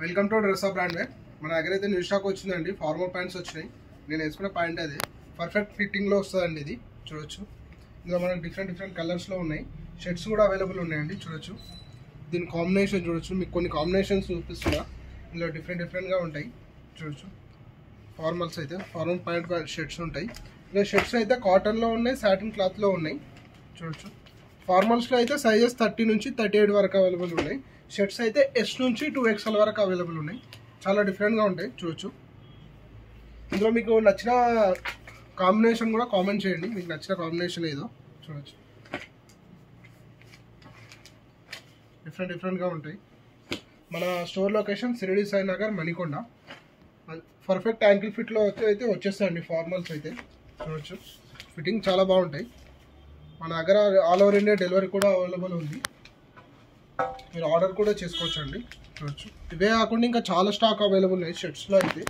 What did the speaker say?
Welcome to dress of brand wear. మన దగ్గర అయితే న్యూ స్టాక్ వచ్చిందండి. ఫార్మల్ ప్యాంట్స్ వచ్చినాయి. నేను వేసుకున్న ప్యాంట్ అదే పర్ఫెక్ట్ ఫిట్టింగ్లో వస్తుందండి. ఇది చూడొచ్చు. ఇందులో మనకు డిఫరెంట్ కలర్స్లో ఉన్నాయి. షర్ట్స్ కూడా అవైలబుల్ ఉన్నాయండి. చూడొచ్చు. దీని కాంబినేషన్ చూడొచ్చు. మీకు కొన్ని కాంబినేషన్స్ చూపిస్తున్నా. ఇందులో డిఫరెంట్గా ఉంటాయి. చూడొచ్చు. ఫార్మల్స్ అయితే ఫార్మల్ ప్యాంట్ షర్ట్స్ ఉంటాయి. ఇలా షర్ట్స్ అయితే కాటన్లో ఉన్నాయి, సాటిన్ క్లాత్లో ఉన్నాయి. చూడొచ్చు. ఫార్మల్స్లో అయితే సైజెస్ 30 నుంచి 38 వరకు అవైలబుల్ ఉన్నాయి. షర్ట్స్ అయితే S నుంచి 2XL వరకు అవైలబుల్ ఉన్నాయి. చాలా డిఫరెంట్గా ఉంటాయి. చూడొచ్చు. ఇందులో మీకు నచ్చిన కాంబినేషన్ కూడా కామెంట్ చేయండి. మీకు నచ్చిన కాంబినేషన్ ఏదో చూడొచ్చు. డిఫరెంట్గా ఉంటాయి. మన store location Shiridi Sai Nagar, Manikonda. Perfect ankle ఫిట్లో అయితే వచ్చేస్తాయండి ఫార్మల్స్ అయితే. చూడొచ్చు. ఫిట్టింగ్ చాలా బాగుంటాయి. మన దగ్గర ఆల్ ఓవర్ ఇండియా డెలివరీ కూడా అవైలబుల్ ఉంది. మీరు ఆర్డర్ కూడా చేసుకోవచ్చు అండి. చూడొచ్చు. ఇవే కాకుండా ఇంకా చాలా స్టాక్ అవైలబుల్ ఉన్నాయి షర్ట్స్లో అయితే.